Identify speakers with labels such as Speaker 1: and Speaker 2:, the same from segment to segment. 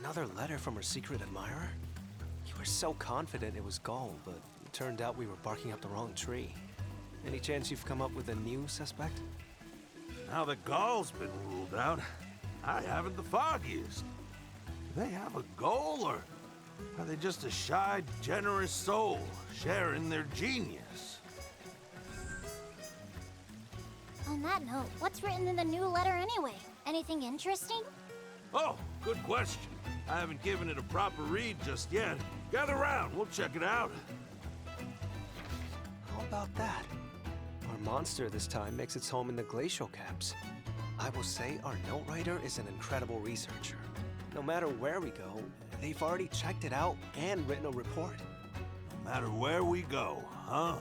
Speaker 1: Another letter from her secret admirer? You were so confident it was gold, but it turned out we were barking up the wrong tree. Any chance you've come up with a new suspect?
Speaker 2: Now that Gaul's been ruled out, I haven't the foggiest. Do they have a goal, or are they just a shy, generous soul sharing their genius?
Speaker 3: On that note, what's written in the new letter anyway? Anything interesting?
Speaker 2: Oh, good question. I haven't given it a proper read just yet. Gather round, we'll check it out.
Speaker 1: How about that? Our monster this time makes its home in the glacial caps. I will say our note writer is an incredible researcher. No matter where we go, they've already checked it out and written a report.
Speaker 2: No matter where we go, huh?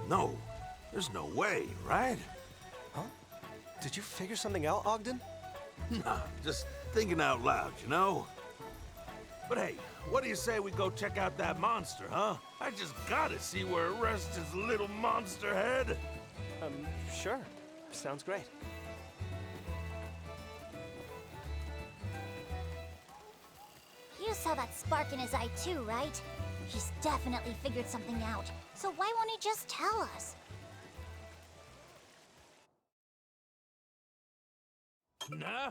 Speaker 2: No, there's no way, right?
Speaker 1: Huh? Did you figure something out, Ogden?
Speaker 2: Nah, just thinking out loud, you know? But hey, what do you say we go check out that monster, huh? I just gotta see where it rests his little monster head.
Speaker 1: Sure. Sounds great.
Speaker 3: You saw that spark in his eye too, right? He's definitely figured something out. So why won't he just tell us?
Speaker 2: Nah.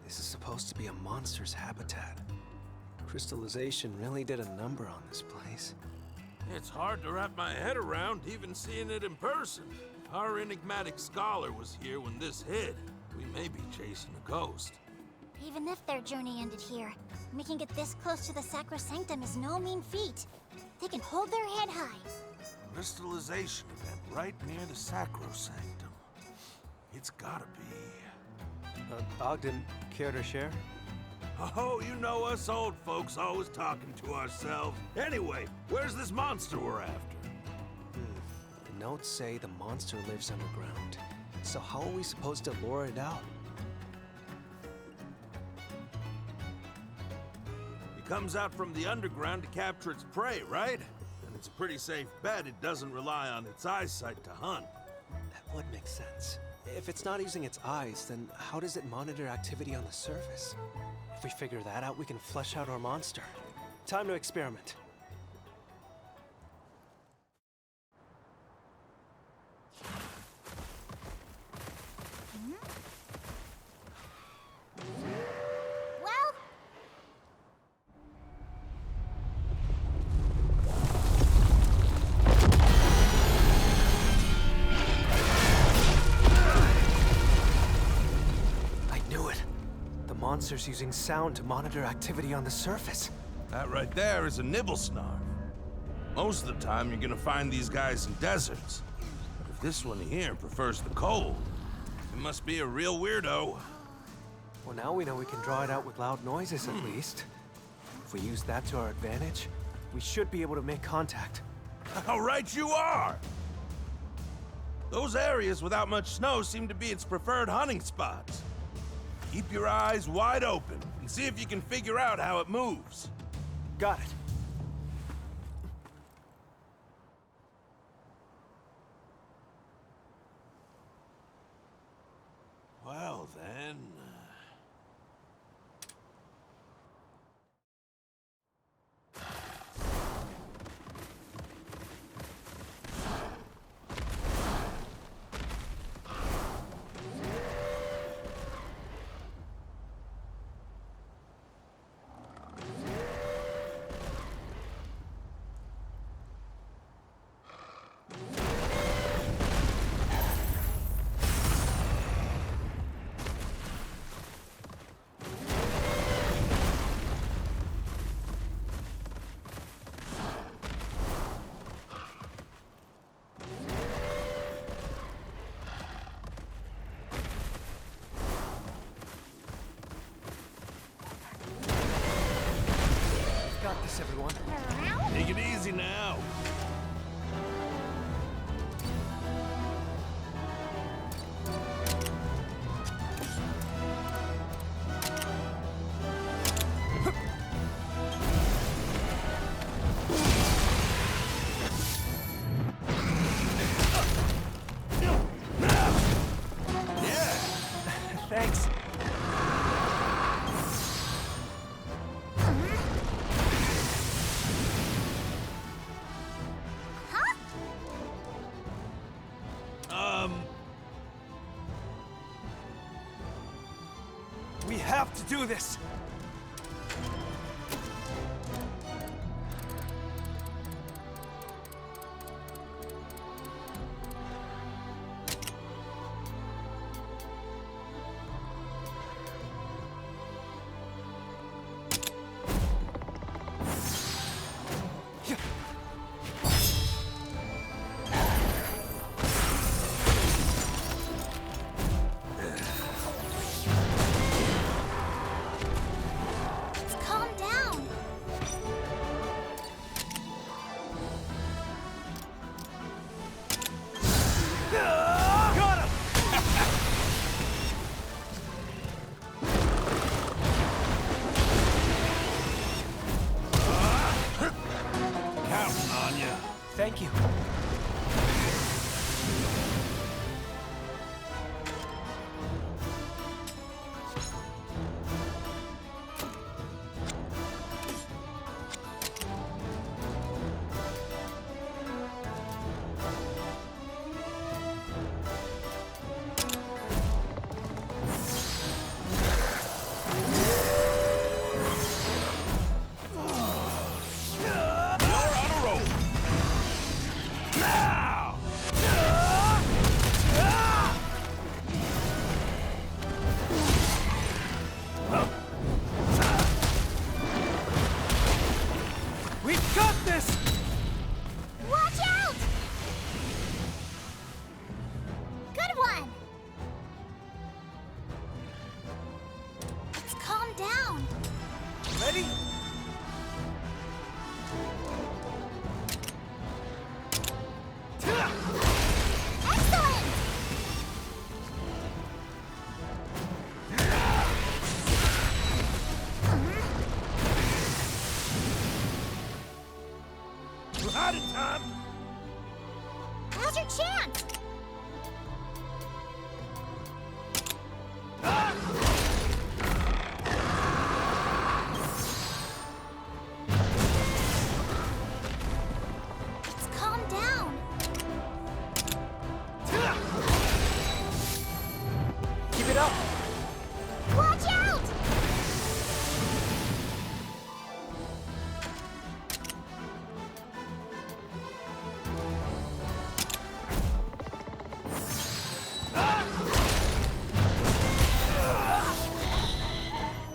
Speaker 1: This is supposed to be a monster's habitat. Crystallization really did a number on this place.
Speaker 2: It's hard to wrap my head around even seeing it in person. If our enigmatic scholar was here when this hit, we may be chasing a ghost.
Speaker 3: Even if their journey ended here, making it this close to the Sacrosanctum is no mean feat. They can hold their head high.
Speaker 2: Crystallization event right near the Sacrosanctum. It's gotta be.
Speaker 1: Ogden, care to share?
Speaker 2: Oh, you know us old folks always talking to ourselves. Anyway, where's this monster we're after?
Speaker 1: The notes say the monster lives underground. So how are we supposed to lure it out?
Speaker 2: It comes out from the underground to capture its prey, right? And it's a pretty safe bet it doesn't rely on its eyesight to hunt.
Speaker 1: That would make sense. If it's not using its eyes, then how does it monitor activity on the surface? If we figure that out, we can flesh out our monster. Time to experiment.
Speaker 3: Well,
Speaker 1: I knew it. The monster's using sound to monitor activity on the surface.
Speaker 2: That right there is a nibblesnarf. Most of the time, you're gonna find these guys in deserts. But if this one here prefers the cold, it must be a real weirdo.
Speaker 1: Well, now we know we can draw it out with loud noises, at least. If we use that to our advantage, we should be able to make contact.
Speaker 2: How right you are! Those areas without much snow seem to be its preferred hunting spots. Keep your eyes wide open and see if you can figure out how it moves.
Speaker 1: Got it.
Speaker 2: Well then...
Speaker 1: Got this, everyone.
Speaker 2: Take it easy now.
Speaker 1: Thanks. We have to do this.
Speaker 3: Calm down.
Speaker 1: Got him!
Speaker 2: Counting on ya.
Speaker 1: Thank you.
Speaker 2: You're on a roll. Now!
Speaker 1: We've got this!
Speaker 3: Watch out! Good one. Let's calm down.
Speaker 1: Ready?
Speaker 3: Excellent!
Speaker 2: Right in time.
Speaker 3: Now's your chance. Let's calm down.
Speaker 1: Keep it up!
Speaker 3: Watch out!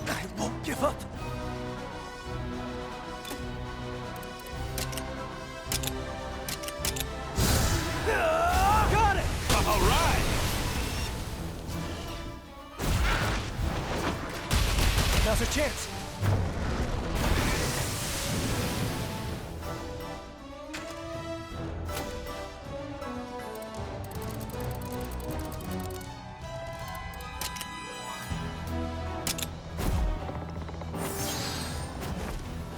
Speaker 1: I won't give up! Got it!
Speaker 2: All right.
Speaker 1: Now's our chance!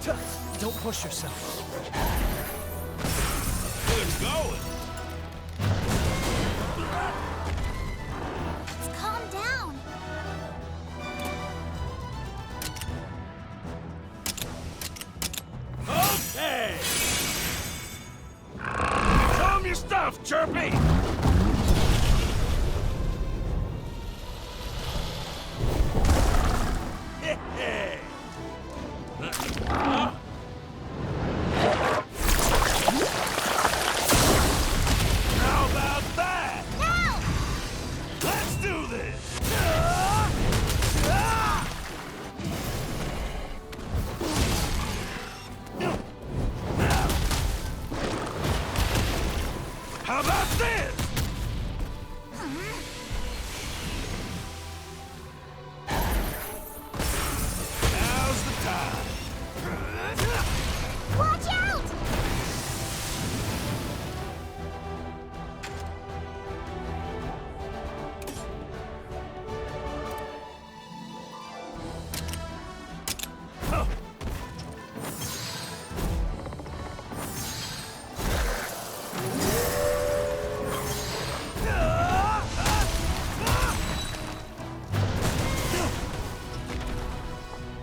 Speaker 1: Don't push yourself.
Speaker 2: Good going.
Speaker 3: Let's calm down.
Speaker 2: Okay. Show 'em your stuff, Chirpy. How about that?
Speaker 3: Now!
Speaker 2: Let's do this! How about this? Now's the time.
Speaker 3: Watch out!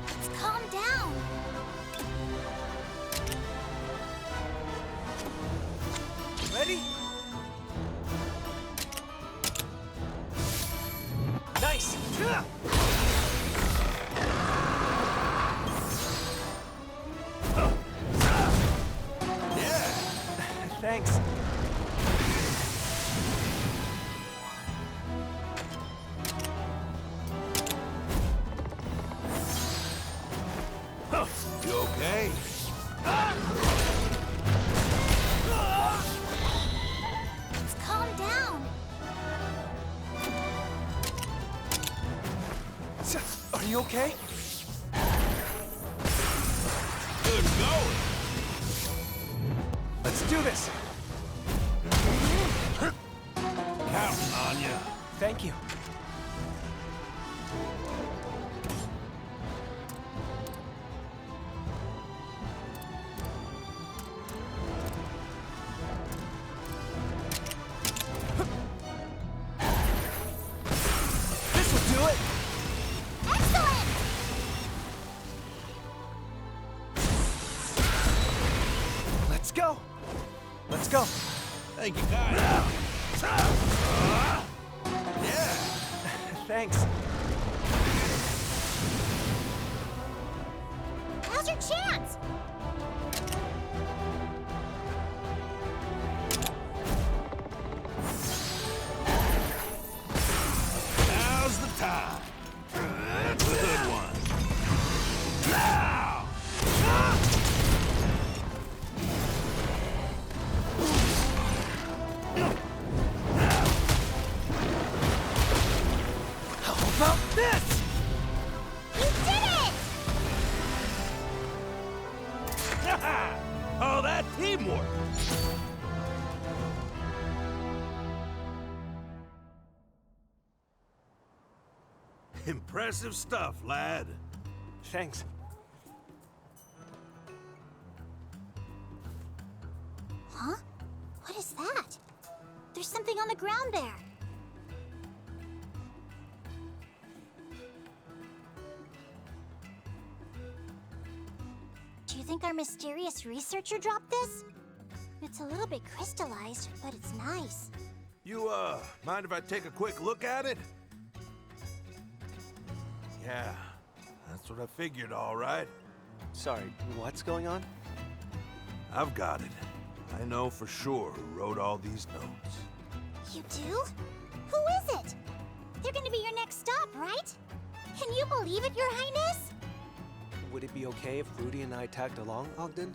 Speaker 3: Let's calm down.
Speaker 1: Ready? Nice!
Speaker 2: Yeah.
Speaker 1: Thanks.
Speaker 2: You okay?
Speaker 3: Let's calm down.
Speaker 1: Are you okay?
Speaker 2: Good going.
Speaker 1: Let's do this!
Speaker 2: Counting on you.
Speaker 1: Thank you. This will do it!
Speaker 3: Excellent!
Speaker 1: Let's go! Let's go!
Speaker 2: Thank you, guys. Yeah.
Speaker 1: Thanks.
Speaker 3: Now's your chance!
Speaker 2: Now's the time. Good one. Now.
Speaker 1: How about this?
Speaker 3: You did it!
Speaker 2: Oh, that teamwork. Impressive stuff, lad.
Speaker 1: Thanks.
Speaker 3: Huh? What is that? There's something on the ground there. Do you think our mysterious researcher dropped this? It's a little bit crystallized, but it's nice.
Speaker 2: You, mind if I take a quick look at it? Yeah, that's what I figured, all right.
Speaker 1: Sorry, what's going on?
Speaker 2: I've got it. I know for sure who wrote all these notes.
Speaker 3: You do? Who is it? They're gonna be your next stop, right? Can you believe it, Your Highness?
Speaker 1: Would it be okay if Rudy and I tagged along, Ogden?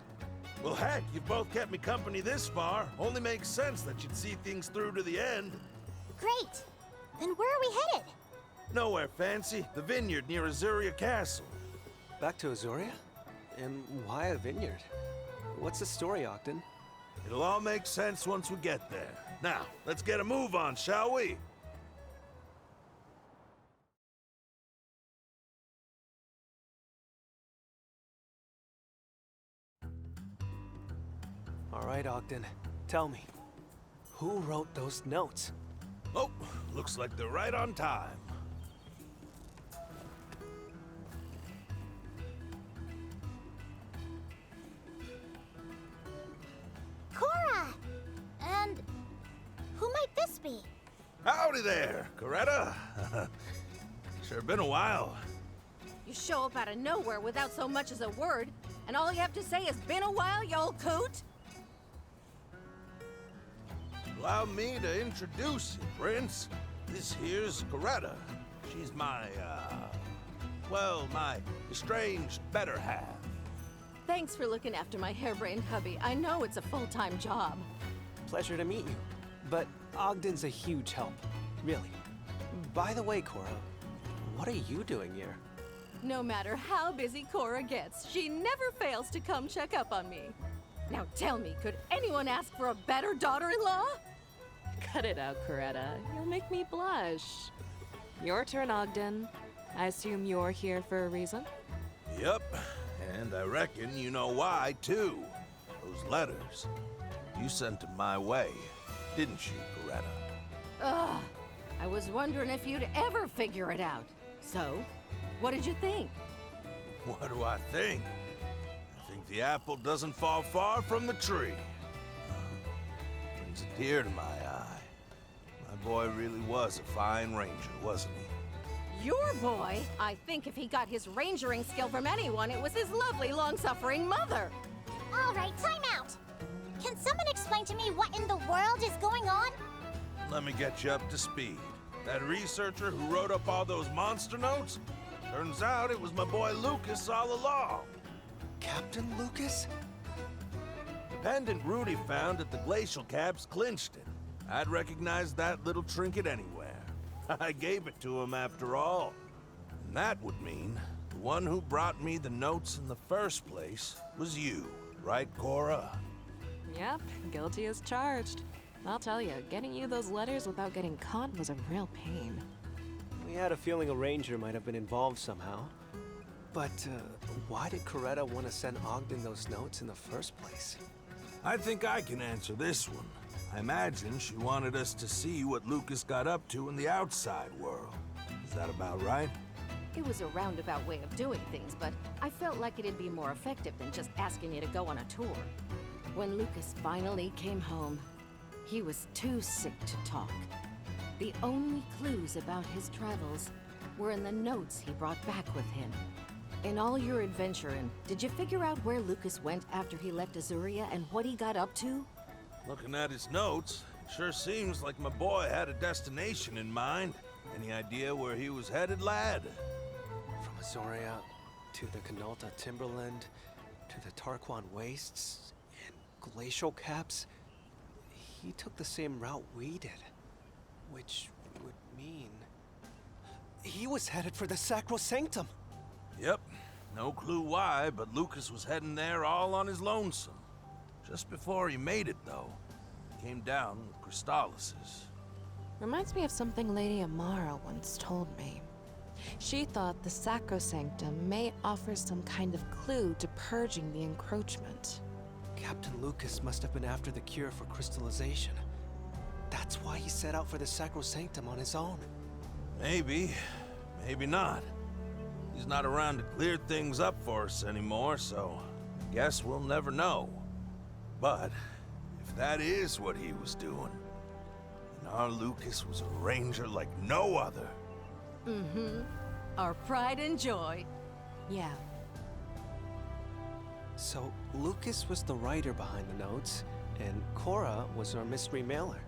Speaker 2: Well, heck, you've both kept me company this far. Only makes sense that you'd see things through to the end.
Speaker 3: Great. Then where are we headed?
Speaker 2: Nowhere fancy. The vineyard near Azuria Castle.
Speaker 1: Back to Azuria? And why a vineyard? What's the story, Ogden?
Speaker 2: It'll all make sense once we get there. Now, let's get a move on, shall we?
Speaker 1: All right, Ogden. Tell me, who wrote those notes?
Speaker 2: Oh, looks like they're right on time.
Speaker 3: Cora! And who might this be?
Speaker 2: Howdy there, Coretta. Sure been a while.
Speaker 4: You show up out of nowhere without so much as a word, and all you have to say is, "Been a while, you old coot?"
Speaker 2: Allow me to introduce you, Prince. This here's Coretta. She's my, well, my estranged better half.
Speaker 4: Thanks for looking after my harebrained hubby. I know it's a full-time job.
Speaker 1: Pleasure to meet you. But Ogden's a huge help, really. By the way, Cora, what are you doing here?
Speaker 4: No matter how busy Cora gets, she never fails to come check up on me. Now tell me, could anyone ask for a better daughter-in-law?
Speaker 5: Cut it out, Coretta. You'll make me blush. Your turn, Ogden. I assume you're here for a reason?
Speaker 2: Yep, and I reckon you know why, too. Those letters. You sent them my way, didn't you, Coretta?
Speaker 4: Ugh, I was wondering if you'd ever figure it out. So, what did you think?
Speaker 2: What do I think? I think the apple doesn't fall far from the tree. Brings a tear to my eye. My boy really was a fine ranger, wasn't he?
Speaker 4: Your boy? I think if he got his rangering skill from anyone, it was his lovely, long-suffering mother.
Speaker 3: All right, time out. Can someone explain to me what in the world is going on?
Speaker 2: Let me get you up to speed. That researcher who wrote up all those monster notes? Turns out it was my boy Lucas all along.
Speaker 1: Captain Lucas?
Speaker 2: The pendant Rudy found at the glacial caps clinched it. I'd recognize that little trinket anywhere. I gave it to him after all. And that would mean the one who brought me the notes in the first place was you, right, Cora?
Speaker 5: Yep, guilty as charged. I'll tell you, getting you those letters without getting caught was a real pain.
Speaker 1: We had a feeling a ranger might have been involved somehow. But why did Coretta want to send Ogden those notes in the first place?
Speaker 2: I think I can answer this one. I imagine she wanted us to see what Lucas got up to in the outside world. Is that about right?
Speaker 4: It was a roundabout way of doing things, but I felt like it'd be more effective than just asking you to go on a tour. When Lucas finally came home, he was too sick to talk. The only clues about his travels were in the notes he brought back with him. In all your adventuring, did you figure out where Lucas went after he left Azuria and what he got up to?
Speaker 2: Looking at his notes, it sure seems like my boy had a destination in mind. Any idea where he was headed, lad?
Speaker 1: From Azoria to the Canolta Timberland to the Tarquan Wastes and Glacial Caps, he took the same route we did. Which would mean he was headed for the Sacrosanctum.
Speaker 2: Yep, no clue why, but Lucas was heading there all on his lonesome. Just before he made it, though, he came down with crystallises.
Speaker 5: Reminds me of something Lady Amara once told me. She thought the Sacrosanctum may offer some kind of clue to purging the encroachment.
Speaker 1: Captain Lucas must have been after the cure for crystallization. That's why he set out for the Sacrosanctum on his own.
Speaker 2: Maybe, maybe not. He's not around to clear things up for us anymore, so I guess we'll never know. But if that is what he was doing, then our Lucas was a ranger like no other.
Speaker 4: Mm-hmm. Our pride and joy.
Speaker 5: Yeah.
Speaker 1: So Lucas was the writer behind the notes, and Cora was our mystery mailer.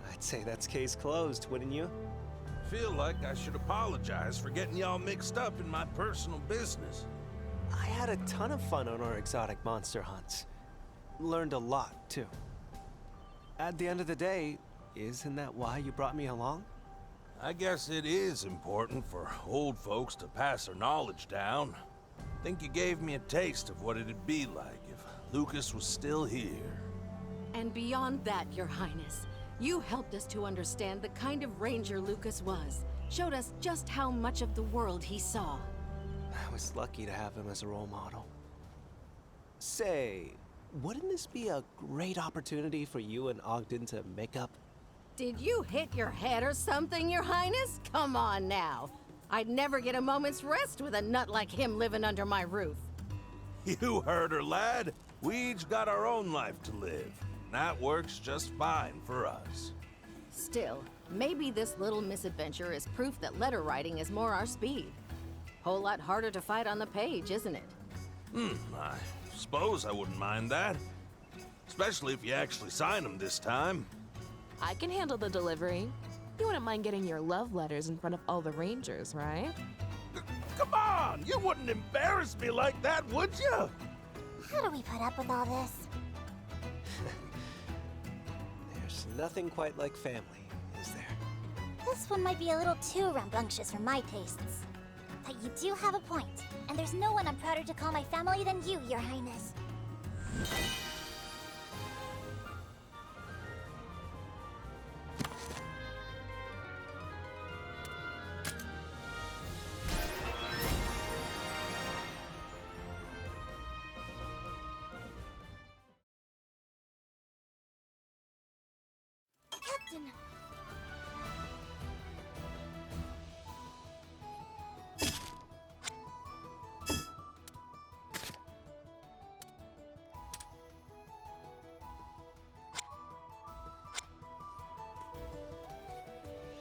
Speaker 1: I'd say that's case closed, wouldn't you?
Speaker 2: Feel like I should apologize for getting y'all mixed up in my personal business.
Speaker 1: I had a ton of fun on our exotic monster hunts. Learned a lot, too. At the end of the day, isn't that why you brought me along?
Speaker 2: I guess it is important for old folks to pass their knowledge down. Think you gave me a taste of what it'd be like if Lucas was still here.
Speaker 4: And beyond that, Your Highness, you helped us to understand the kind of ranger Lucas was. Showed us just how much of the world he saw.
Speaker 1: I was lucky to have him as a role model. Say, wouldn't this be a great opportunity for you and Ogden to make up?
Speaker 4: Did you hit your head or something, Your Highness? Come on now. I'd never get a moment's rest with a nut like him living under my roof.
Speaker 2: You heard her, lad. We each got our own life to live. And that works just fine for us.
Speaker 4: Still, maybe this little misadventure is proof that letter writing is more our speed. Whole lot harder to fight on the page, isn't it?
Speaker 2: I suppose I wouldn't mind that. Especially if you actually sign them this time.
Speaker 5: I can handle the delivery. You wouldn't mind getting your love letters in front of all the Rangers, right?
Speaker 2: Come on! You wouldn't embarrass me like that, would you?
Speaker 3: How do we put up with all this?
Speaker 1: There's nothing quite like family, is there?
Speaker 3: This one might be a little too rambunctious for my tastes. But you do have a point, and there's no one I'm prouder to call my family than you, Your Highness. Captain,